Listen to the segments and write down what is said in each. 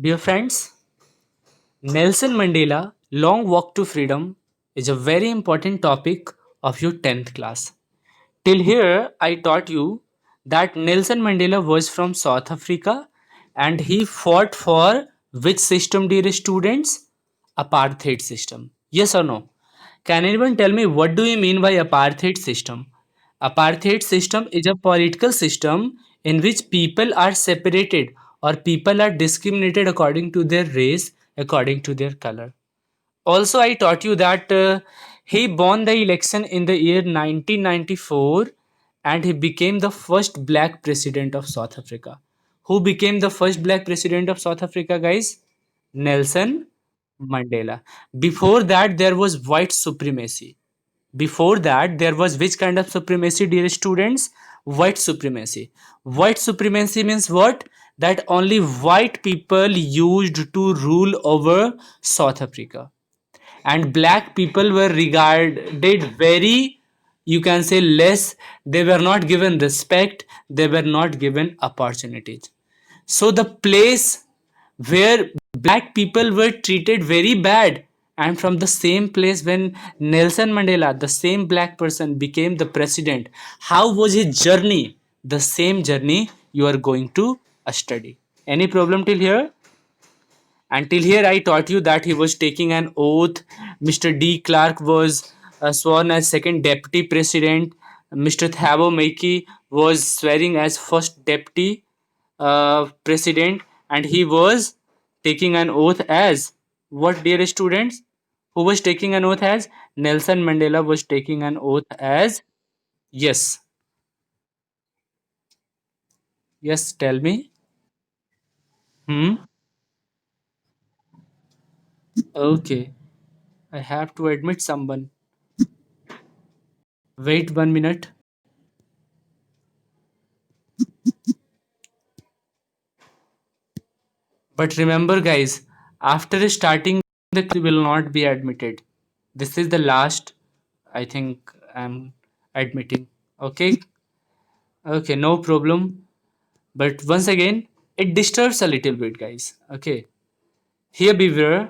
Dear friends, Nelson Mandela Long Walk to Freedom is a very important topic of your 10th class. Till here, I taught you that Nelson Mandela was from South Africa and he fought for which system, dear students? Apartheid system. Yes or no? Can anyone tell me what do you mean by apartheid system? Apartheid system is a political system in which people are separated or people are discriminated according to their race, according to their color. Also, I taught you that he won the election in the year 1994 and he became the first black president of South Africa. Who became the first black president of South Africa, guys? Nelson Mandela. Before that, there was white supremacy. Before that, there was which kind of supremacy, dear students? White supremacy. White supremacy means what? That only white people used to rule over South Africa, and black people were regarded very, you can say, less. They were not given respect, they were not given opportunities. So the place where black people were treated very bad, and from the same place when Nelson Mandela, the same black person, became the president, how was his journey? The same journey you are going to study. Any problem till here? Until here, I taught you that he was taking an oath. Mr. D. Clark was sworn as second deputy president. Mr. Thabo Mbeki was swearing as first deputy president, and he was taking an oath as what, dear students? Who was taking an oath as? Nelson Mandela was taking an oath as. Yes, yes. Tell me. Hmm. Okay. I have to admit someone. Wait 1 minute. But remember, guys, after starting the class, you will not be admitted. This is the last, I think, I'm admitting. Okay? Okay, no problem. But once again, it disturbs a little bit, guys. Okay. Here beware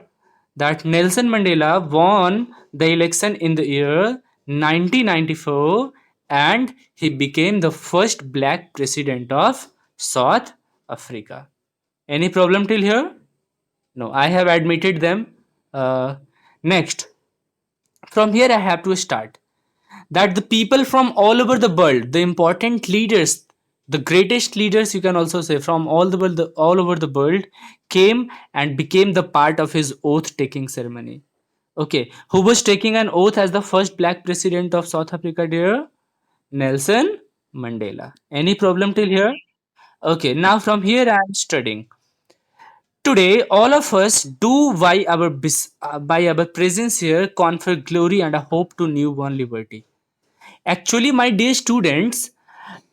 that Nelson Mandela won the election in the year 1994 and he became the first black president of South Africa. Any problem till here? No, I have admitted them. Next, from here I have to start that the people from all over the world, the important leaders, the greatest leaders, you can also say, from all over the world, came and became the part of his oath taking ceremony. Okay, who was taking an oath as the first black president of South Africa, dear? Nelson Mandela. Any problem till here? Okay, now from here I am studying. Today, all of us do by our presence here confer glory and a hope to newborn liberty. Actually, my dear students,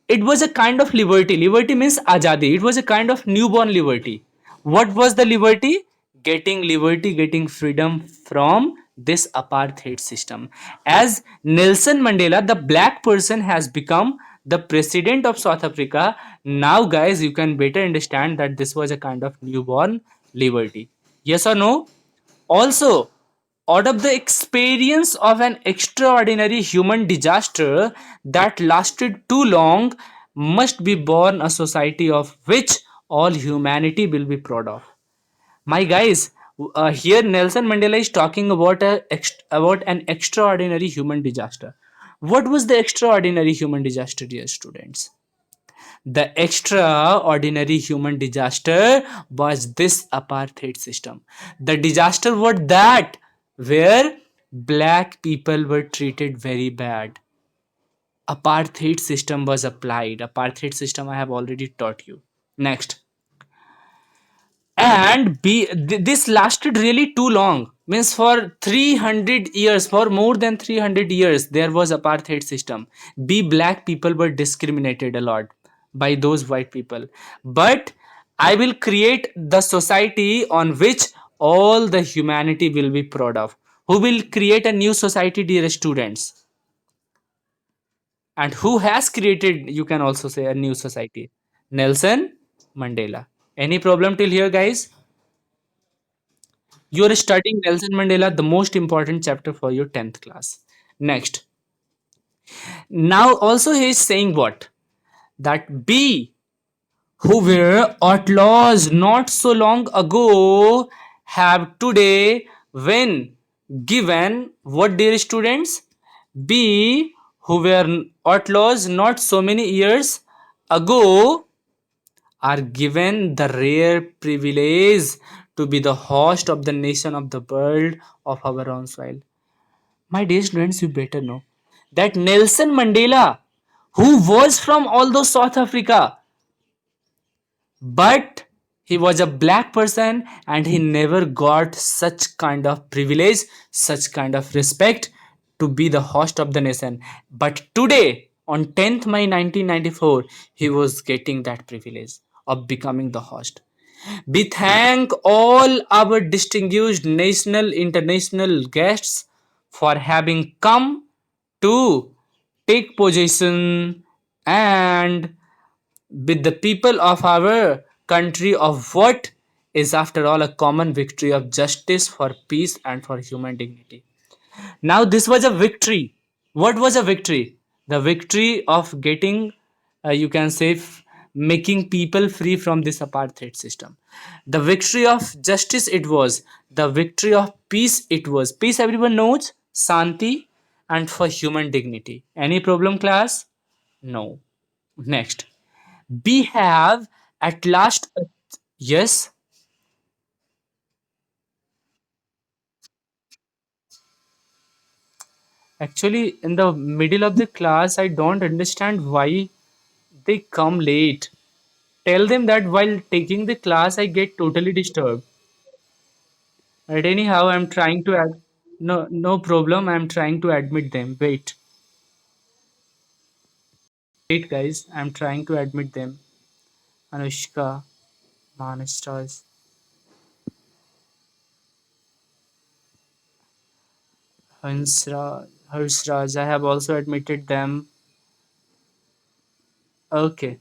it was a kind of liberty. Liberty means azadi. It was a kind of newborn liberty. What was the liberty? Getting liberty, getting freedom from this apartheid system. As Nelson Mandela, the black person, has become the president of South Africa, now guys, you can better understand that this was a kind of newborn liberty. Yes or no? Also, out of the experience of an extraordinary human disaster that lasted too long, must be born a society of which all humanity will be proud of. My guys, here Nelson Mandela is talking about about an extraordinary human disaster. What was the extraordinary human disaster, dear students? The extraordinary human disaster was this apartheid system. The disaster was that where black people were treated very bad. Apartheid system was applied. Apartheid system I have already taught you. Next. And this lasted really too long, means for 300 years, for more than 300 years there was apartheid system. Black people were discriminated a lot by those white people, but I will create the society on which all the humanity will be proud of. Who will create a new society, dear students? And who has created, you can also say, a new society? Nelson Mandela. Any problem till here, guys? You are studying Nelson Mandela, the most important chapter for your 10th class. Next. Now also he is saying what? That B, who were outlaws not so long ago, have today, when given what, dear students? B, who were outlaws not so many years ago, are given the rare privilege to be the host of the nation of the world of our own soil. My dear students, you better know that Nelson Mandela, who was from although South Africa, but he was a black person and he never got such kind of privilege, such kind of respect to be the host of the nation. But today, on 10th May 1994, he was getting that privilege of becoming the host. We thank all our distinguished national, international guests for having come to take position and with the people of our country of what is after all a common victory of justice for peace and for human dignity. Now this was a victory. What was a victory? The victory of getting, you can say, making people free from this apartheid system. The victory of justice it was. The victory of peace it was. Peace everyone knows, Santi, and for human dignity. Any problem, class? No. Next. We have at last, yes, actually in the middle of the class I don't understand why they come late. Tell them that while taking the class I get totally disturbed. But anyhow, I'm trying to add, no problem, I'm trying to admit them. Wait guys, I'm trying to admit them. Anushka, Manastras, Harsraj, I have also admitted them. Okay,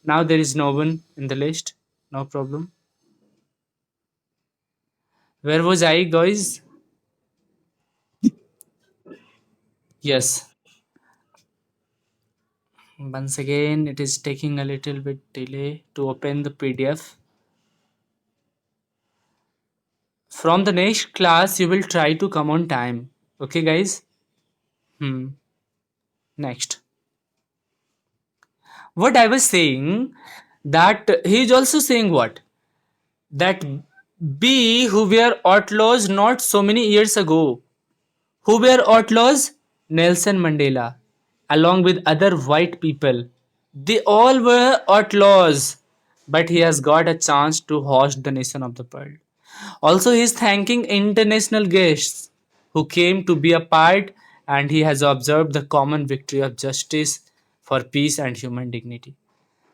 now there is no one in the list. No problem. Where was I, guys? Yes. Once again, it is taking a little bit delay to open the PDF. From the next class, you will try to come on time. Okay, guys? Hmm. Next. What I was saying, that he is also saying what? That B, who were outlaws not so many years ago. Who were outlaws? Nelson Mandela, along with other white people. They all were outlaws, but he has got a chance to host the nation of the world. Also, he is thanking international guests who came to be a part, and he has observed the common victory of justice for peace and human dignity.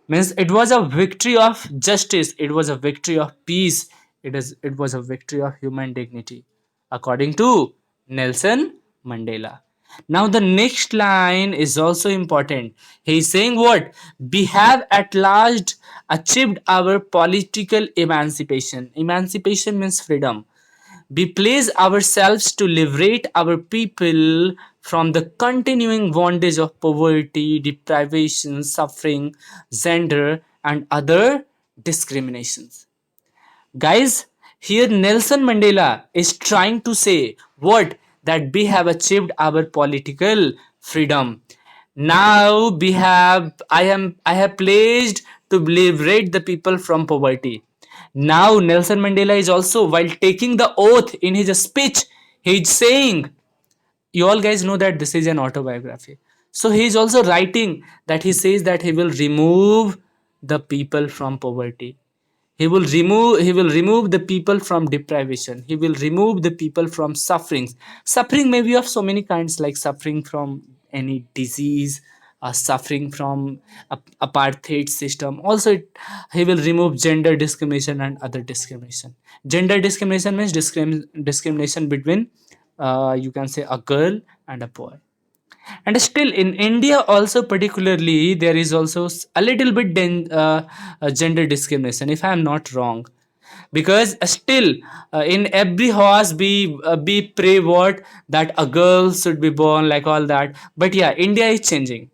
Means it was a victory of justice, it was a victory of peace, it was a victory of human dignity, according to Nelson Mandela. Now the next line is also important. He is saying what? We have at last achieved our political emancipation. Emancipation means freedom. We place ourselves to liberate our people from the continuing bondage of poverty, deprivation, suffering, gender, and other discriminations. Guys, here Nelson Mandela is trying to say what? That we have achieved our political freedom. Now I have placed to liberate the people from poverty. Now Nelson Mandela is also, while taking the oath in his speech, he is saying, you all guys know that this is an autobiography. So he is also writing that he says that he will remove the people from poverty. He will remove the people from deprivation. He will remove the people from sufferings. Suffering may be of so many kinds, like suffering from any disease, suffering from apartheid system. Also he will remove gender discrimination and other discrimination. Gender discrimination means discrimination between, you can say, a girl and a boy. And still in India also, particularly, there is also a little bit gender discrimination, if I am not wrong. because still in every house be pray what that a girl should be born like all that. But yeah, India is changing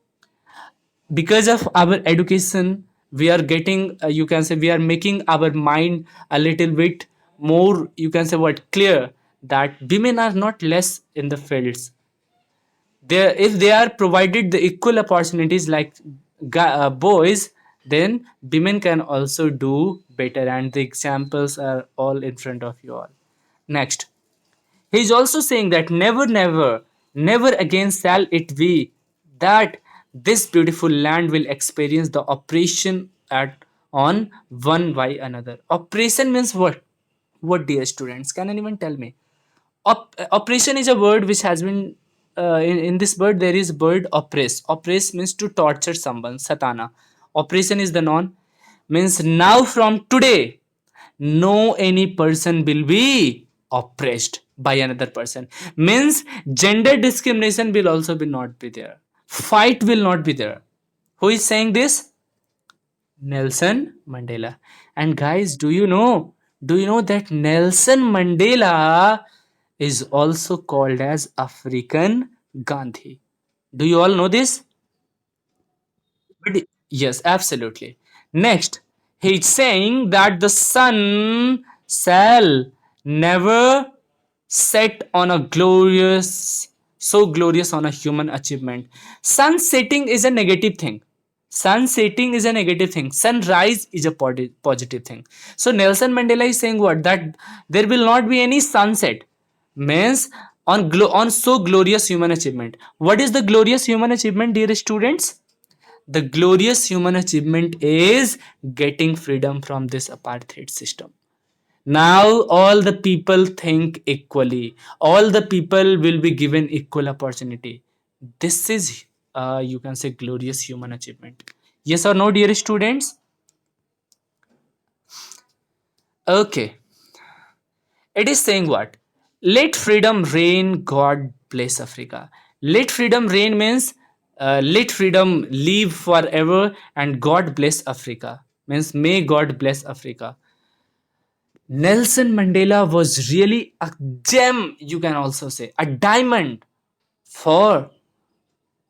because of our education. We are getting you can say we are making our mind a little bit more, you can say what, clear, that women are not less in the fields. They, if they are provided the equal opportunities like boys, then women can also do better, and the examples are all in front of you all. Next, he is also saying that never, never, never again shall it be that this beautiful land will experience the oppression at on one by another. Oppression means what? What, dear students? Can anyone tell me? Oppression is a word which has been in this word there is word oppress. Oppress means to torture someone. Satana. Oppression is the noun. Means now from today no any person will be oppressed by another person. Means gender discrimination will also be not be there. Fight will not be there. Who is saying this? Nelson Mandela. And guys, do you know that Nelson Mandela is also called as African Gandhi? Do you all know this? Yes, absolutely. Next, he's saying that the sun shall never set on a glorious, so glorious on a human achievement. Sun setting is a negative thing. Sun setting is a negative thing. Sunrise is a positive thing. So Nelson Mandela is saying what? That there will not be any sunset. Means on on so glorious human achievement. What is the glorious human achievement, dear students? The glorious human achievement is getting freedom from this apartheid system. Now all the people think equally. All the people will be given equal opportunity. This is, you can say, glorious human achievement. Yes or no, dear students? Okay. It is saying what? Let freedom reign, God bless Africa. Let freedom reign means let freedom live forever, and God bless Africa. Means may God bless Africa. Nelson Mandela was really a gem, you can also say, a diamond for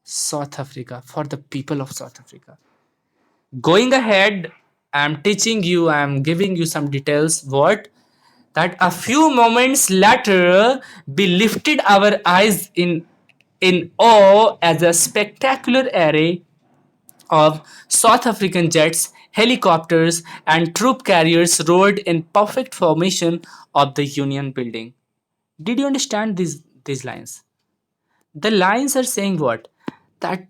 South Africa, for the people of South Africa. Going ahead, I'm teaching you, I'm giving you some details. What? That a few moments later we lifted our eyes in awe as a spectacular array of South African jets, helicopters, and troop carriers roared in perfect formation of the Union building. Did you understand these lines? The lines are saying what? That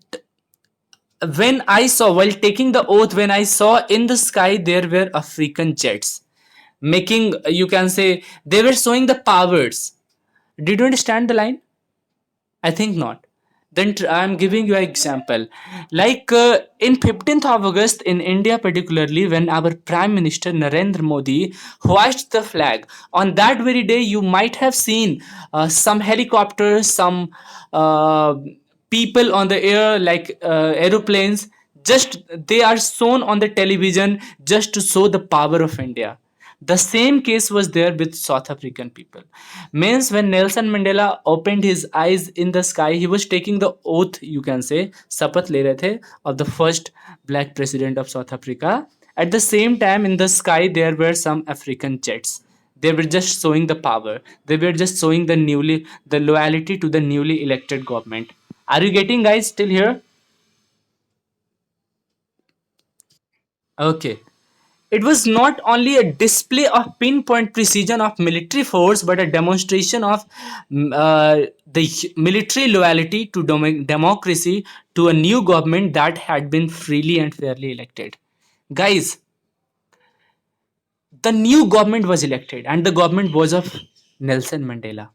when I saw, while taking the oath, when I saw in the sky there were African jets making, you can say, they were showing the powers. Did you understand the line? I think not. Then I'm giving you an example. Like in 15th of August in India, particularly when our Prime Minister Narendra Modi hoisted the flag, on that very day you might have seen some helicopters, some uh, people on the air, like aeroplanes. Just they are shown on the television just to show the power of India. The same case was there with South African people. Means when Nelson Mandela opened his eyes in the sky, he was taking the oath, you can say, sapat le rahe the, of the first black president of South Africa. At the same time, in the sky, there were some African jets. They were just showing the power. They were just showing the loyalty to the newly elected government. Are you getting, guys, still here? Okay. It was not only a display of pinpoint precision of military force, but a demonstration of the military loyalty to democracy, to a new government that had been freely and fairly elected. Guys, the new government was elected, and the government was of Nelson Mandela.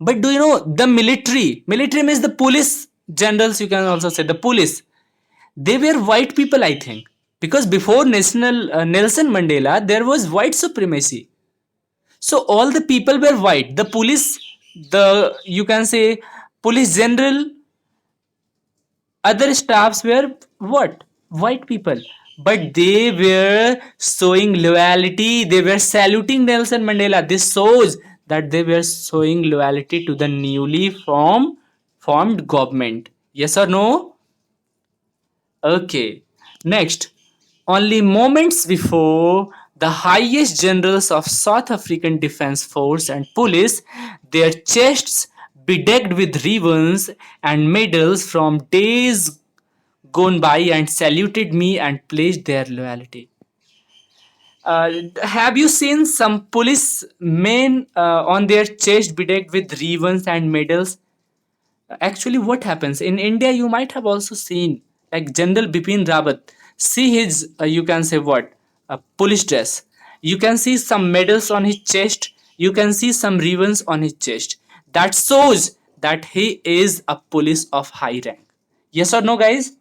But do you know the military? Military means the police generals, you can also say the police. They were white people, I think, because before national Nelson Mandela there was white supremacy. So all the people were white. The police, the, you can say, police general, other staffs were what? White people. but they were showing loyalty. They were saluting Nelson Mandela. This shows that they were showing loyalty to the newly formed government. Yes or no? Okay. Next, only moments before, the highest generals of South African Defence Force and Police, their chests bedecked with ribbons and medals from days gone by, and saluted me and pledged their loyalty. Have you seen some police men on their chest bedecked with ribbons and medals? Actually, what happens in India, you might have also seen like General Bipin Rawat. See his, you can say what, police dress. You can see some medals on his chest. You can see some ribbons on his chest. That shows that he is a police of high rank. Yes or no, guys?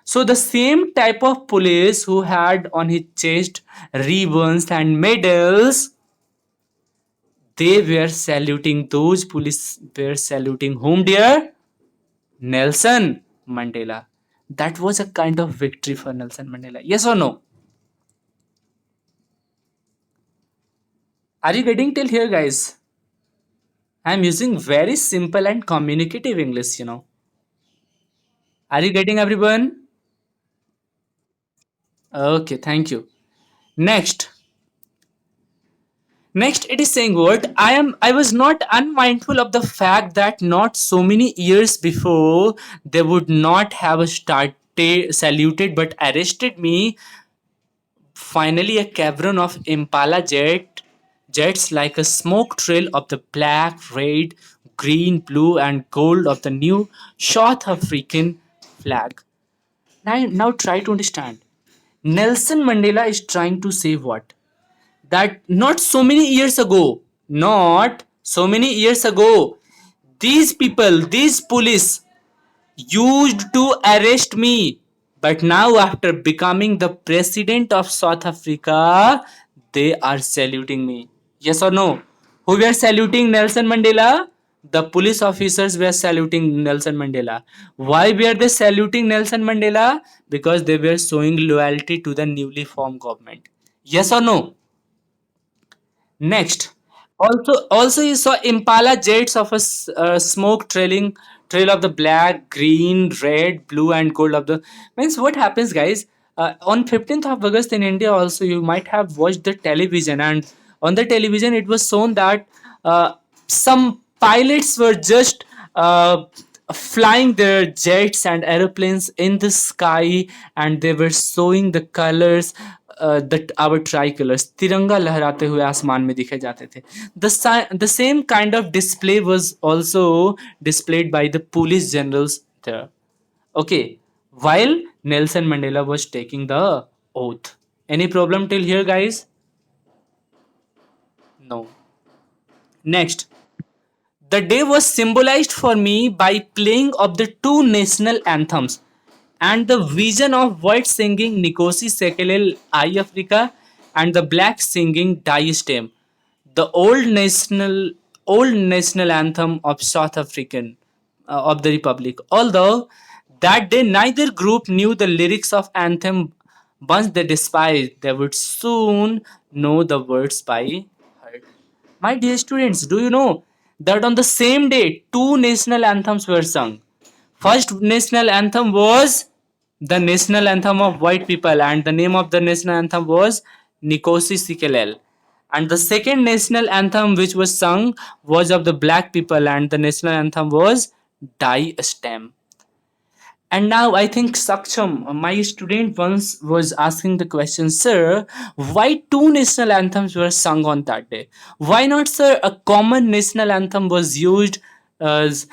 So the same type of police who had on his chest ribbons and medals, they were saluting, those police were saluting whom, dear? Nelson Mandela. That was a kind of victory for Nelson Mandela. Yes or no? Are you getting till here, guys? I'm using very simple and communicative English. Are you getting, everyone? Okay, thank you. Next, Next, it is saying what I was not unmindful of the fact that not so many years before they would not have started saluted but arrested me. Finally, a cavern of Impala jets like a smoke trail of the black, red, green, blue, and gold of the new South African flag. Now try to understand. Nelson Mandela is trying to say what? That not so many years ago, not so many years ago, these people, these police used to arrest me. But now, after becoming the president of South Africa, they are saluting me. Yes or no? Who were saluting Nelson Mandela? The police officers were saluting Nelson Mandela. Why were they saluting Nelson Mandela? Because they were showing loyalty to the newly formed government. Yes or no? Next, also you saw Impala jets of a smoke trail of the black, green, red, blue, and gold of the means. What happens, guys? On 15th of August in India, also you might have watched the television, and on the television it was shown that some pilots were just flying their jets and aeroplanes in the sky, and they were showing the colors that our tricolors तिरंगा लहराते हुए आसमान में दिखे जाते थे. The same kind of display was also displayed by the police generals there. Okay, while Nelson Mandela was taking the oath. Any problem till here, guys? No. Next, the day was symbolized for me by playing of the two national anthems and the vision of white singing Nkosi Sikelel' I Africa and the black singing Die Stem, the old national anthem of South African of the Republic. Although that day neither group knew the lyrics of anthem, once they despised, they would soon know the words by heart. My dear students, do you know that on the same day two national anthems were sung? First national anthem was the national anthem of white people, and the name of the national anthem was Nkosi Sikelel'. And the second national anthem which was sung was of the black people, and the national anthem was Die Stem. And now I think Saksham, my student once was asking the question, sir, why two national anthems were sung on that day? Why not, sir, a common national anthem was used as,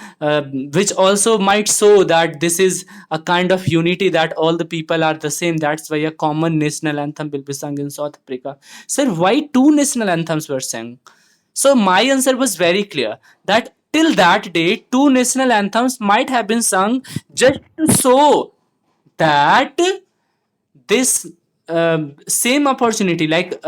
which also might show that this is a kind of unity, that all the people are the same. That's why a common national anthem will be sung in South Africa. Sir, why two national anthems were sung? So my answer was very clear that till that day, two national anthems might have been sung just to show that this same opportunity, like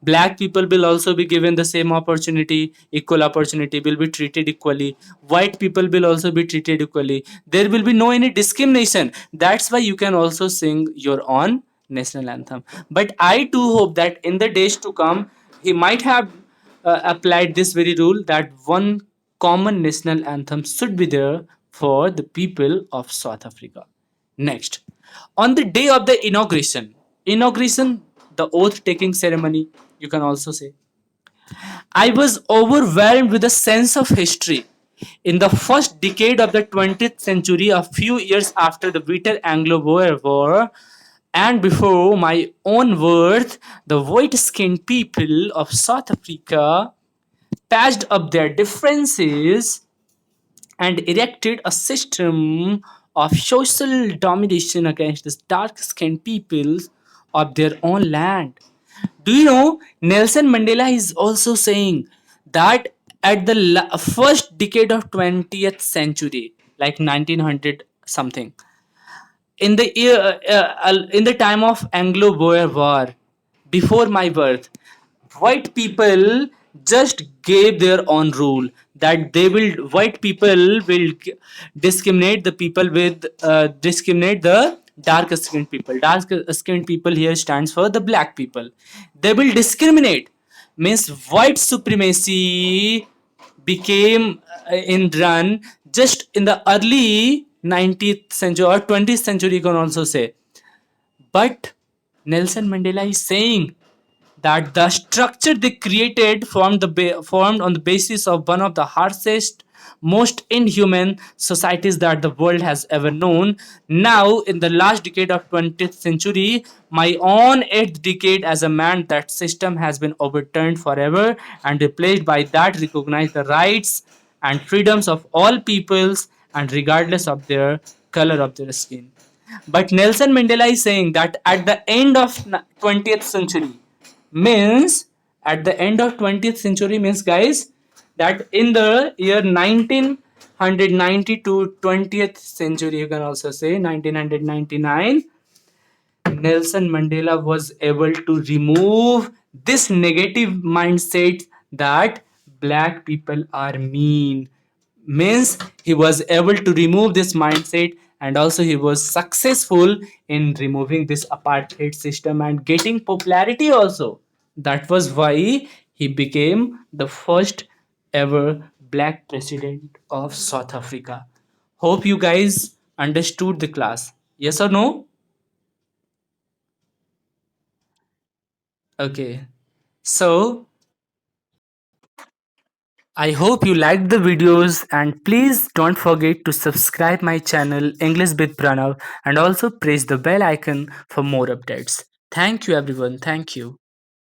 black people will also be given the same opportunity, equal opportunity, will be treated equally. White people will also be treated equally. There will be no any discrimination. That's why you can also sing your own national anthem. But I too hope that in the days to come, he might have applied this very rule that one common national anthem should be there for the people of South Africa. Next, on the day of the inauguration, the oath taking ceremony, you can also say, I was overwhelmed with a sense of history. In the first decade of the 20th century, a few years after the bitter Anglo-Boer War, and before my own birth, the white-skinned people of South Africa patched up their differences and erected a system of social domination against the dark-skinned peoples of their own land. Do you know Nelson Mandela is also saying that at the first decade of 20th century, like 1900 something, in the time of Anglo-Boer War, before my birth, white people just gave their own rule that they will white people will discriminate the people with discriminate the dark skinned people. Dark skinned people here stands for the black people. They will discriminate, means white supremacy became in run just in the early 19th century or 20th century, you can also say. But Nelson Mandela is saying that the structure they created formed on the basis of one of the harshest, most inhuman societies that the world has ever known. Now, in the last decade of 20th century, my own eighth decade as a man, that system has been overturned forever and replaced by that recognize the rights and freedoms of all peoples and regardless of their color of their skin. But Nelson Mandela is saying that at the end of 20th century, means at the end of 20th century means, guys, that in the year 1990 to 20th century, you can also say 1999, Nelson Mandela was able to remove this negative mindset that black people are mean. Means he was able to remove this mindset, and also he was successful in removing this apartheid system and getting popularity also. That was why he became the first ever black president of South Africa. Hope you guys understood the class. Yes or no? Okay. So I hope you liked the videos, and please don't forget to subscribe my channel English with Pranav and also press the bell icon for more updates. Thank you everyone. Thank you.